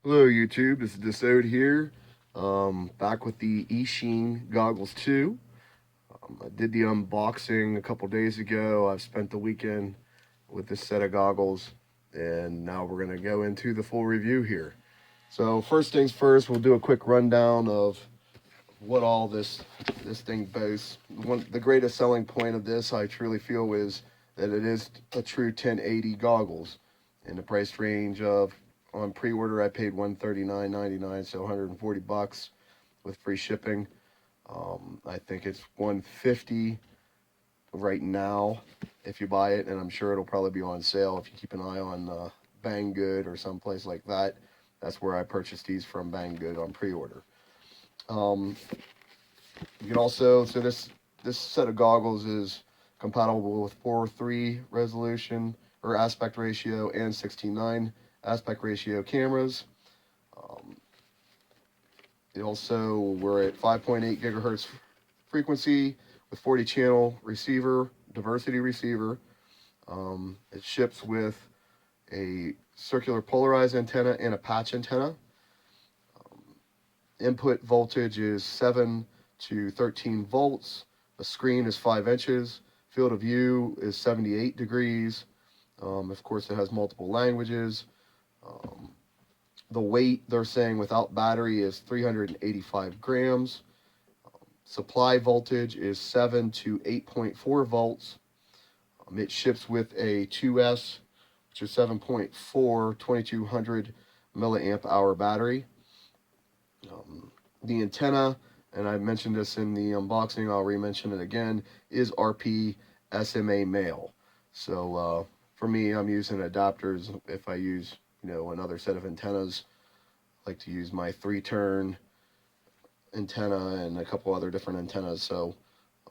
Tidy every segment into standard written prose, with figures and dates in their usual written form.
Hello YouTube, this is Desode here, back with the Eachine Goggles 2. I did the unboxing a couple days ago. I've spent the weekend with this set of goggles, and now we're going to go into the full review here. So first things first, we'll do a quick rundown of what all this thing boasts. The greatest selling point of this, I truly feel, is that it is a true 1080 goggles in the price range of, on pre-order I paid $139.99, so $140 with free shipping. I think it's $150 right now if you buy it, and I'm sure it'll probably be on sale if you keep an eye on Banggood or someplace like that. That's where I purchased these from, Banggood, on pre-order. You can also, so this set of goggles is compatible with 4:3 resolution or aspect ratio and 16:9 aspect ratio cameras. It also, we're at 5.8 gigahertz frequency with 40 channel receiver, diversity receiver. It ships with a circular polarized antenna and a patch antenna. Input voltage is 7 to 13 volts. The screen is 5 inches. Field of view is 78 degrees. Of course, it has multiple languages. The weight, they're saying, without battery is 385 grams. Supply voltage is 7 to 8.4 volts. It ships with a 2S, which is 7.4, 2200 milliamp hour battery. The antenna, and I mentioned this in the unboxing, I'll re-mention it again, is RP SMA male. So for me, I'm using adapters. If I use, another set of antennas, I like to use my 3-turn antenna and a couple other different antennas. So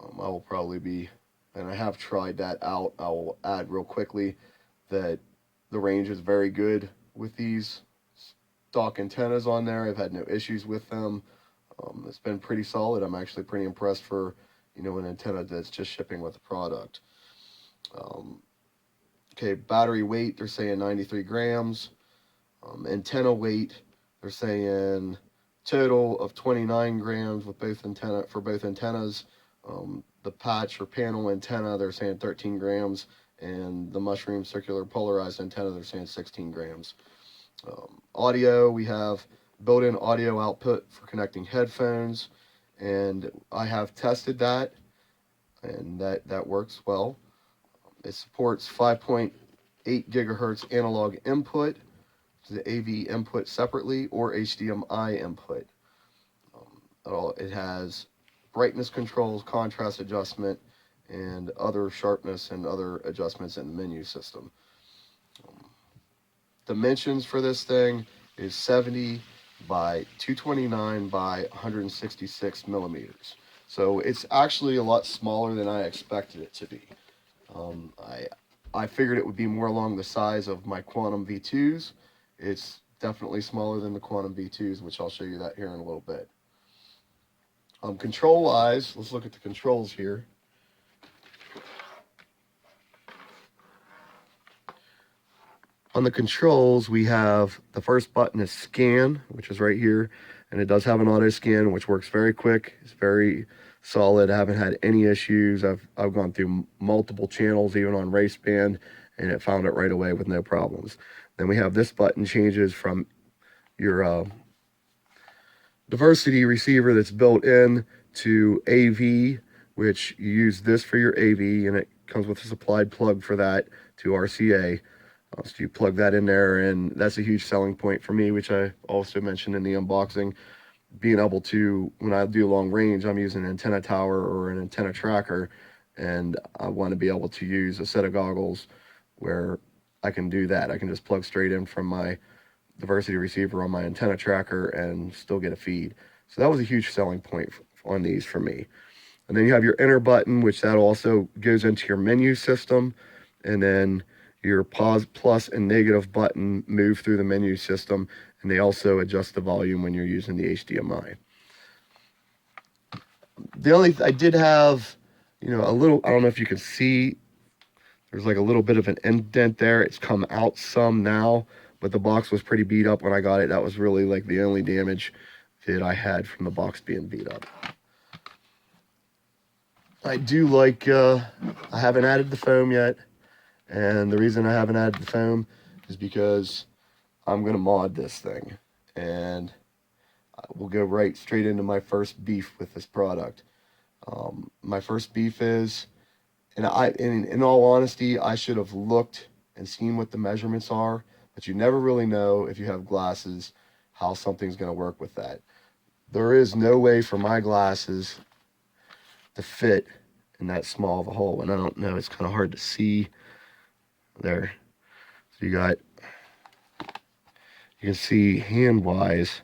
I will probably be, and I have tried that out. I will add real quickly that the range is very good with these stock antennas on there. I've had no issues with them. It's been pretty solid. I'm actually pretty impressed for, an antenna that's just shipping with the product. Okay, battery weight, they're saying 93 grams. Antenna weight, they're saying total of 29 grams with both antennas. The patch or panel antenna, they're saying 13 grams. And the mushroom circular polarized antenna, they're saying 16 grams. Audio, we have built-in audio output for connecting headphones, and I have tested that, and that works well. It supports 5.8 gigahertz analog input, the AV input separately, or HDMI input. It has brightness controls, contrast adjustment, and other sharpness and other adjustments in the menu system. Dimensions for this thing is 70 by 229 by 166 millimeters. So it's actually a lot smaller than I expected it to be. I figured it would be more along the size of my Quantum V2s. It's definitely smaller than the Quantum V2s, which I'll show you that here in a little bit. Control-wise, let's look at the controls here. On the controls, we have the first button is scan, which is right here, and it does have an auto scan, which works very quick. It's very solid. I haven't had any issues. I've gone through multiple channels, even on Race Band, and it found it right away with no problems. Then we have this button changes from your diversity receiver that's built in to AV, which you use this for your AV, and it comes with a supplied plug for that to RCA. So you plug that in there, and that's a huge selling point for me, which I also mentioned in the unboxing. Being able to, when I do long range, I'm using an antenna tower or an antenna tracker, and I want to be able to use a set of goggles where I can do that. I can just plug straight in from my diversity receiver on my antenna tracker and still get a feed. So that was a huge selling point on these for me. And then you have your enter button, which that also goes into your menu system, and then your pause, plus, and negative button move through the menu system, and they also adjust the volume when you're using the HDMI. I did have, a little, I don't know if you can see, there's like a little bit of an indent there. It's come out some now, but the box was pretty beat up when I got it. That was really like the only damage that I had from the box being beat up. I do like, I haven't added the foam yet, and the reason I haven't added the foam is because I'm going to mod this thing, and we'll go right straight into my first beef with this product. My first beef is, and in all honesty, I should have looked and seen what the measurements are, but you never really know if you have glasses how something's going to work with that. There is no way for my glasses to fit in that small of a hole, and I don't know, it's kind of hard to see there. So you can see hand-wise,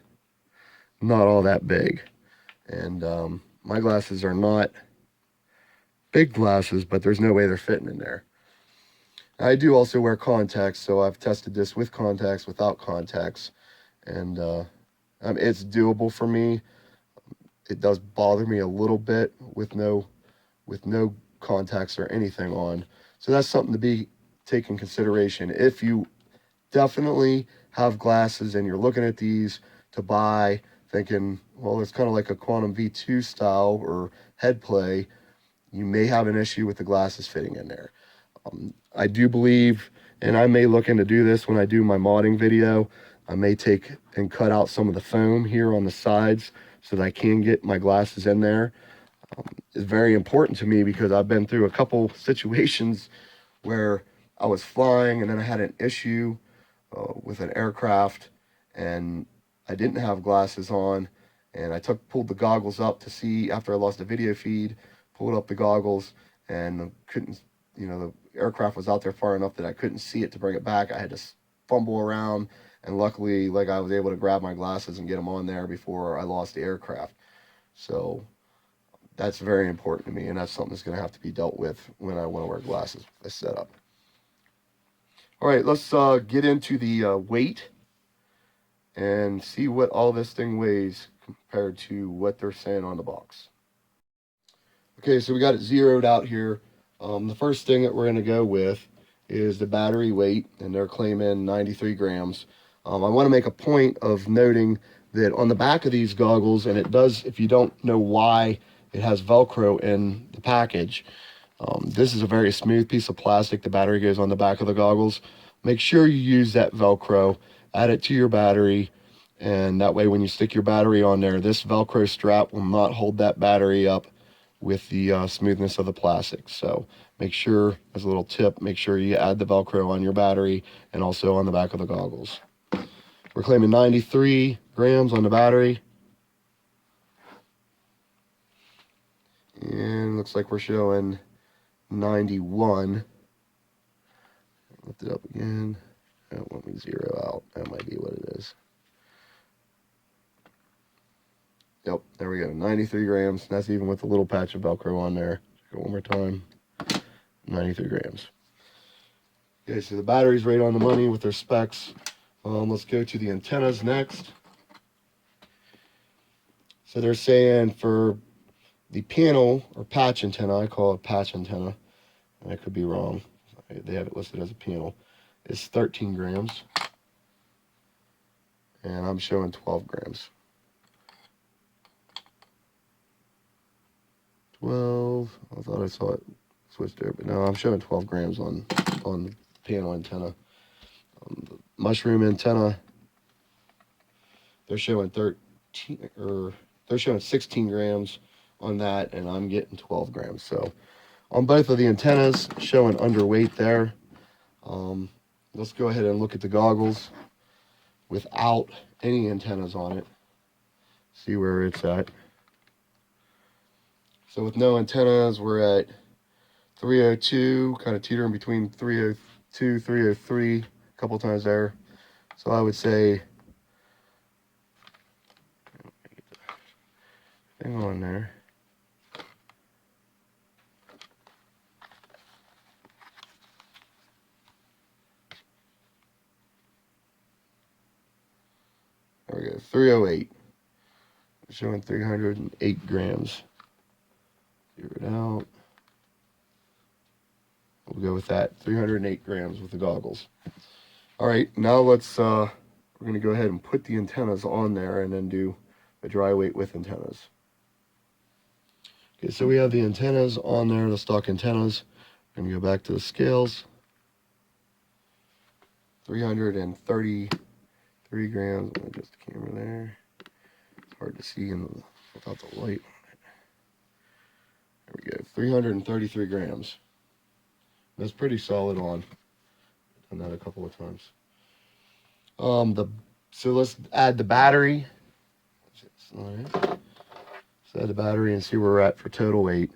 not all that big. And my glasses are not big glasses, but there's no way they're fitting in there. I do also wear contacts, so I've tested this with contacts, without contacts, and it's doable for me. It does bother me a little bit with no contacts or anything on. So that's something to be taken consideration. If you definitely have glasses and you're looking at these to buy, thinking, well, it's kind of like a Quantum V2 style or head play, you may have an issue with the glasses fitting in there. I do believe, and I may look into do this when I do my modding video, I may take and cut out some of the foam here on the sides so that I can get my glasses in there. It's very important to me because I've been through a couple situations where I was flying and then I had an issue with an aircraft and I didn't have glasses on, and I pulled the goggles up to see after I lost the video feed, pulled up the goggles and couldn't, the aircraft was out there far enough that I couldn't see it to bring it back. I had to fumble around, and luckily, like, I was able to grab my glasses and get them on there before I lost the aircraft. So that's very important to me, and that's something that's going to have to be dealt with when I want to wear glasses with this setup. All right, let's get into the weight and see what all this thing weighs compared to what they're saying on the box. Okay, so we got it zeroed out here. The first thing that we're going to go with is the battery weight, and they're claiming 93 grams. I want to make a point of noting that on the back of these goggles, and it does, if you don't know why it has Velcro in the package, this is a very smooth piece of plastic. The battery goes on the back of the goggles. Make sure you use that Velcro, add it to your battery, and that way when you stick your battery on there, this Velcro strap will not hold that battery up with the smoothness of the plastic. So make sure, as a little tip, make sure you add the Velcro on your battery and also on the back of the goggles. We're claiming 93 grams on the battery. And looks like we're showing 91. Lift it up again. I don't want me to zero out. That might be what it is. Yep, there we go. 93 grams. That's even with a little patch of Velcro on there. Check it one more time. 93 grams. Okay, so the battery's right on the money with their specs. Let's go to the antennas next. So they're saying for the panel or patch antenna, I call it patch antenna, and I could be wrong. They have it listed as a panel. It's 13 grams, and I'm showing 12 grams. 12. I thought I saw it switched there, but no, I'm showing 12 grams on the panel antenna. The mushroom antenna, they're showing 16 grams on that, and I'm getting 12 grams. So on both of the antennas, showing underweight there. Let's go ahead and look at the goggles without any antennas on it. See where it's at. So with no antennas, we're at 302, kind of teetering between 302, 303, a couple times there. So I would say, hang on there. There we go, 308. Showing 308 grams. Zero it out. We'll go with that, 308 grams with the goggles. All right, now we're going to go ahead and put the antennas on there and then do a dry weight with antennas. Okay, so we have the antennas on there, the stock antennas. I'm going to go back to the scales. 333 grams. Let me adjust the camera there. It's hard to see without the light. There we go. 333 grams. That's pretty solid on. Done that a couple of times. So let's add the battery. All right. Let's add the battery and see where we're at for total weight.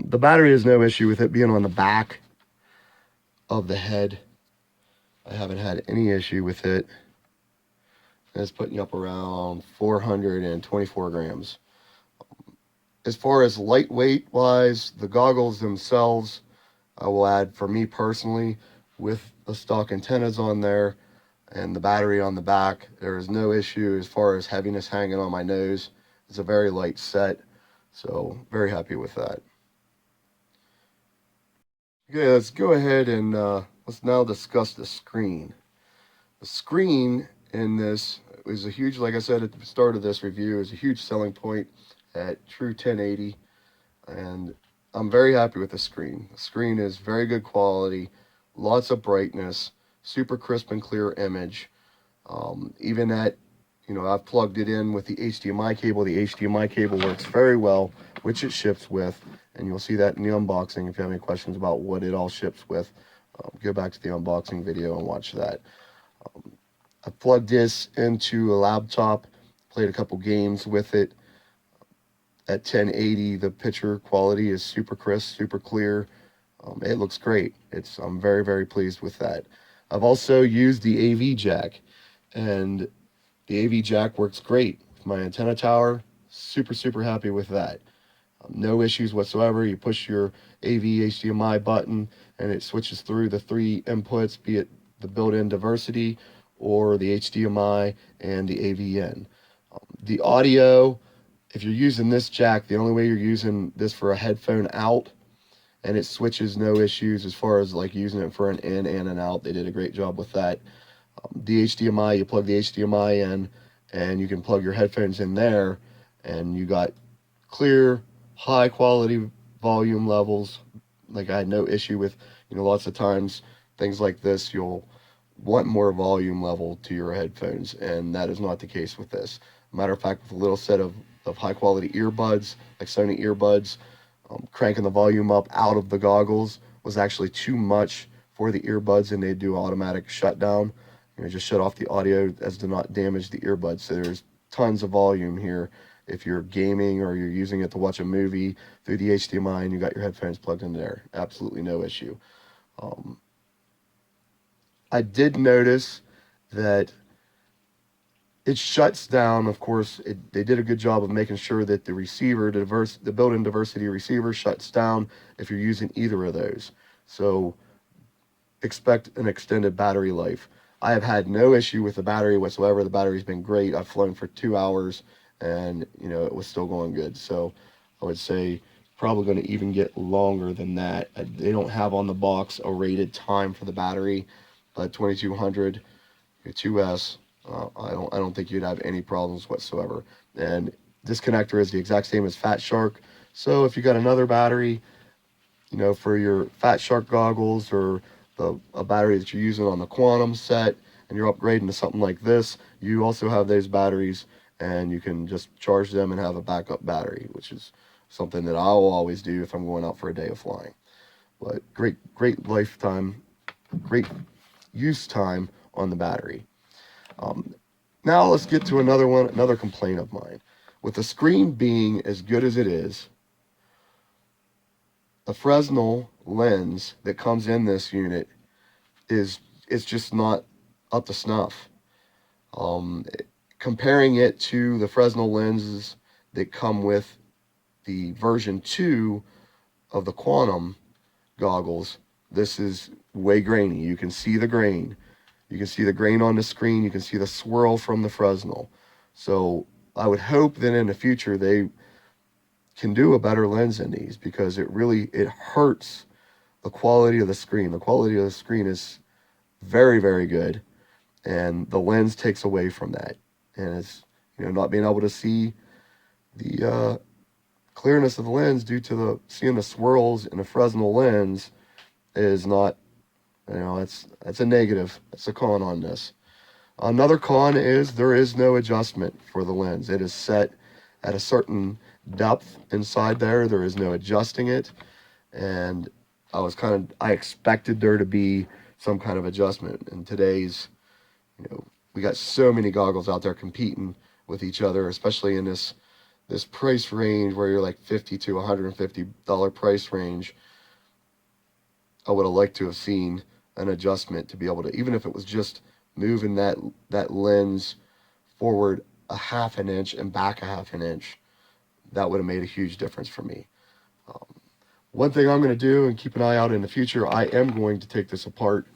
The battery is no issue with it being on the back of the head. I haven't had any issue with it. It's putting you up around 424 grams. As far as lightweight wise, the goggles themselves, I will add, for me personally, with the stock antennas on there and the battery on the back, there is no issue as far as heaviness hanging on my nose. It's a very light set, so very happy with that. Okay, let's go ahead and let's now discuss the screen. The screen in this is a huge, like I said at the start of this review, is a huge selling point at true 1080, and I'm very happy with the screen. The screen is very good quality, lots of brightness, super crisp and clear image. Even at, I've plugged it in with the HDMI cable. The HDMI cable works very well, which it ships with, and you'll see that in the unboxing. If you have any questions about what it all ships with, go back to the unboxing video and watch that. I plugged this into a laptop, played a couple games with it. At 1080, the picture quality is super crisp, super clear. It looks great. I'm very pleased with that. I've also used the AV jack, and the AV jack works great with my antenna tower. Super happy with that. No issues whatsoever. You push your AV HDMI button and it switches through the three inputs, be it the built-in diversity or the HDMI and the AV-in. The audio, if you're using this jack, the only way you're using this for a headphone out, and it switches no issues as far as like using it for an in and an out. They did a great job with that. The HDMI, you plug the HDMI in and you can plug your headphones in there, and you got clear, high quality volume levels. Like, I had no issue with, lots of times things like this, you'll want more volume level to your headphones, and that is not the case with this. Matter of fact, with a little set of high quality earbuds, like Sony earbuds, cranking the volume up out of the goggles was actually too much for the earbuds, and they do automatic shutdown. Just shut off the audio as to not damage the earbuds. So there's tons of volume here if you're gaming or you're using it to watch a movie through the HDMI and you got your headphones plugged in there. Absolutely no issue. I did notice that it shuts down. Of course, they did a good job of making sure that the receiver, the built-in diversity receiver, shuts down if you're using either of those. So expect an extended battery life. I have had no issue with the battery whatsoever. The battery's been great. I've flown for 2 hours and it was still going good. So I would say probably going to even get longer than that. They don't have on the box a rated time for the battery, but 2200, your 2S, I don't think you'd have any problems whatsoever. And this connector is the exact same as Fat Shark. So if you got another battery, for your Fat Shark goggles, or a battery that you're using on the Quantum set, and you're upgrading to something like this, you also have those batteries, and you can just charge them and have a backup battery, which is something that I'll always do if I'm going out for a day of flying. But great lifetime, great use time on the battery. Now let's get to another complaint of mine. With the screen being as good as it is, the Fresnel lens that comes in this unit it's just not up to snuff. Comparing it to the Fresnel lenses that come with the version 2 of the Quantum goggles, this is way grainy. You can see the grain. You can see the grain on the screen. You can see the swirl from the Fresnel. So I would hope that in the future they can do a better lens in these, because it hurts the quality of the screen. The quality of the screen is very good. and the lens takes away from that. And it's, not being able to see the clearness of the lens due to the seeing the swirls in a Fresnel lens is not, that's a negative. That's a con on this. Another con is there is no adjustment for the lens. It is set at a certain depth inside there. There is no adjusting it. And I expected there to be some kind of adjustment. In today's, we got so many goggles out there competing with each other, especially in this price range where you're like $50 to $150 price range. I would have liked to have seen an adjustment to be able to, even if it was just moving that lens forward a half an inch and back a half an inch, that would have made a huge difference for me. One thing I'm going to do and keep an eye out in the future, I am going to take this apart.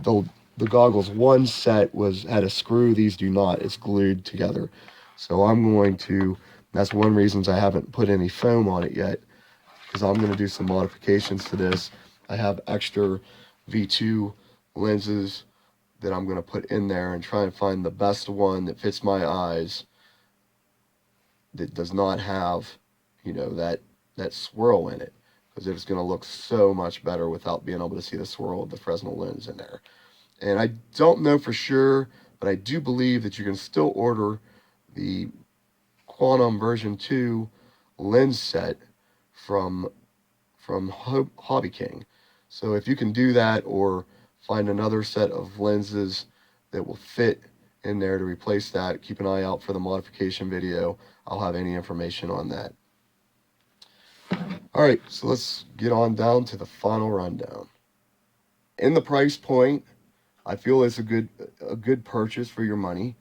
The goggles one set had a screw. These do not. It's glued together. So that's one reason I haven't put any foam on it yet, because I'm going to do some modifications to this. I have extra V2 lenses that I'm going to put in there and try and find the best one that fits my eyes, that does not have, that swirl in it, because it's going to look so much better without being able to see the swirl of the Fresnel lens in there. And I don't know for sure, but I do believe that you can still order the Quantum version 2 lens set from Hobby King. So if you can do that, or find another set of lenses that will fit in there to replace that, keep an eye out for the modification video. I'll have any information on that. All right, so let's get on down to the final rundown. In the price point, I feel it's a good purchase for your money.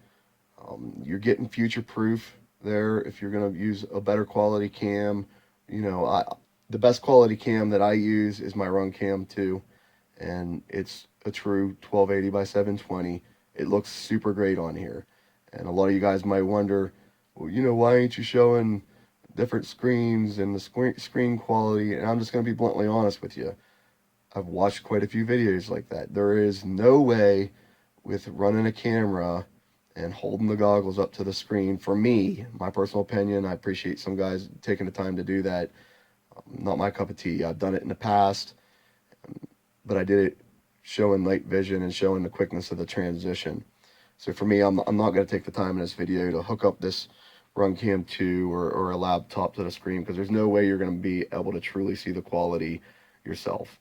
You're getting future proof there. If you're going to use a better quality cam, the best quality cam that I use is my Runcam 2, and it's a true 1280 by 720. It looks super great on here. And a lot of you guys might wonder, well, why ain't you showing different screens and the screen quality? And I'm just going to be bluntly honest with you. I've watched quite a few videos like that. There is no way with running a camera and holding the goggles up to the screen, for me, my personal opinion, I appreciate some guys taking the time to do that. Not my cup of tea. I've done it in the past, but I did it showing night vision and showing the quickness of the transition. So for me, I'm not going to take the time in this video to hook up this Runcam 2 or a laptop to the screen, because there's no way you're going to be able to truly see the quality yourself.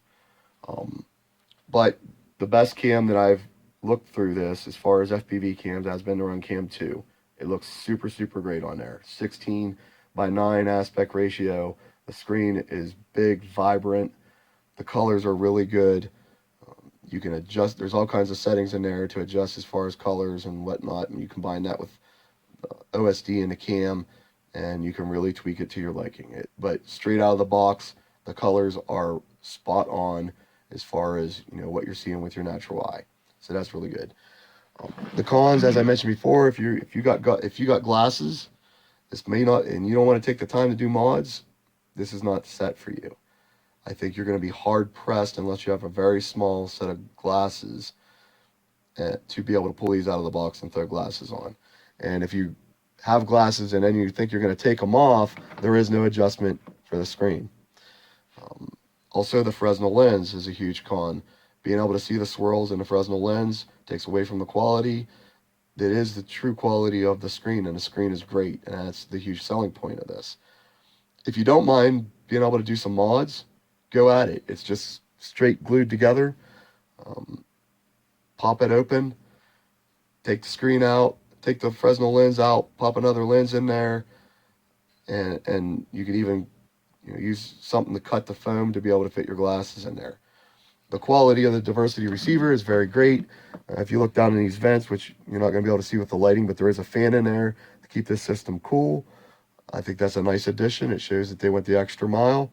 But the best cam that I've looked through this, as far as FPV cams, has been the Runcam 2. It looks super, super great on there. 16:9 aspect ratio. The screen is big, vibrant. The colors are really good. You can adjust. There's all kinds of settings in there to adjust as far as colors and whatnot. And you combine that with OSD in the cam, and you can really tweak it to your liking. But straight out of the box, the colors are spot on as far as what you're seeing with your natural eye. So that's really good. The cons, as I mentioned before, if you got glasses, this may not, and you don't want to take the time to do mods, this is not set for you. I think you're going to be hard pressed unless you have a very small set of glasses to be able to pull these out of the box and throw glasses on. And if you have glasses and then you think you're going to take them off, there is no adjustment for the screen. Also, the Fresnel lens is a huge con. Being able to see the swirls in the Fresnel lens takes away from the quality. That is the true quality of the screen, and the screen is great, and that's the huge selling point of this. If you don't mind being able to do some mods, go at it. It's just straight glued together. Pop it open, take the screen out, take the Fresnel lens out, pop another lens in there, and you can even use something to cut the foam to be able to fit your glasses in there. The quality of the diversity receiver is very great. If you look down in these vents, which you're not going to be able to see with the lighting, but there is a fan in there to keep this system cool. I think that's a nice addition. It shows that they went the extra mile,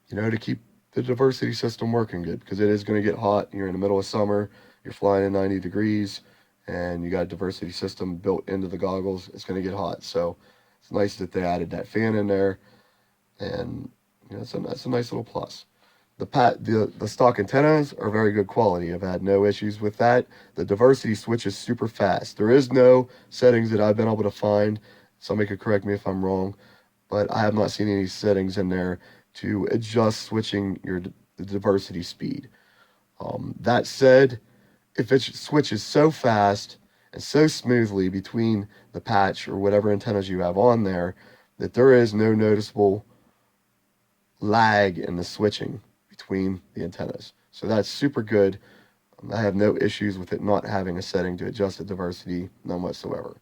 to keep the diversity system working good, because it is going to get hot. You're in the middle of summer, you're flying in 90 degrees, and you got a diversity system built into the goggles. It's going to get hot. So it's nice that they added that fan in there, and that's a nice little plus. The stock antennas are very good quality. I've had no issues with that. The diversity switch is super fast. There is no settings that I've been able to find. Somebody could correct me if I'm wrong, but I have not seen any settings in there to adjust switching the diversity speed. That said, if it switches so fast and so smoothly between the patch or whatever antennas you have on there that there is no noticeable lag in the switching between the antennas. So that's super good. I have no issues with it not having a setting to adjust the diversity, none whatsoever.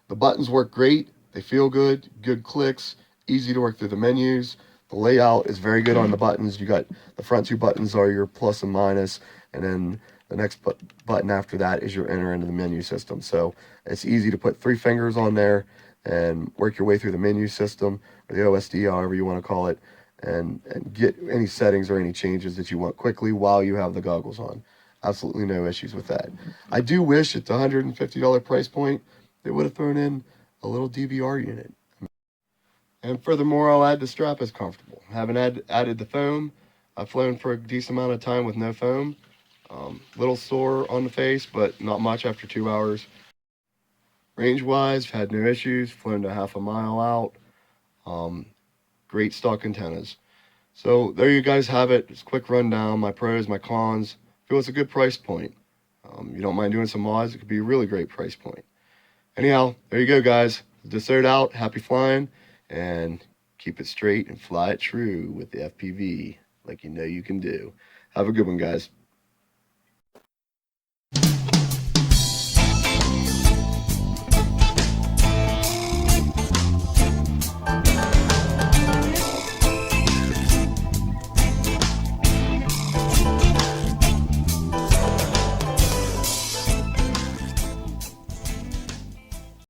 The buttons work great. They feel good, good clicks, easy to work through the menus. The layout is very good on the buttons. You got the front two buttons are your plus and minus, and then the next button after that is your enter into the menu system. So it's easy to put 3 fingers on there and work your way through the menu system, or the OSD, however you want to call it, and get any settings or any changes that you want quickly while you have the goggles on. Absolutely no issues with that. I do wish at the $150 price point, they would have thrown in a little DVR unit. And furthermore, I'll add the strap is comfortable. Haven't added the foam. I've flown for a decent amount of time with no foam. Little sore on the face, but not much after 2 hours. Range-wise, had no issues. Flown to half a mile out. Great stock antennas. So there you guys have it. Just a quick rundown. My pros, my cons. I feel it's a good price point. You don't mind doing some mods, it could be a really great price point. Anyhow, there you go, guys. Dessert out, happy flying, and keep it straight and fly it true with the FPV like you know you can do. Have a good one, guys.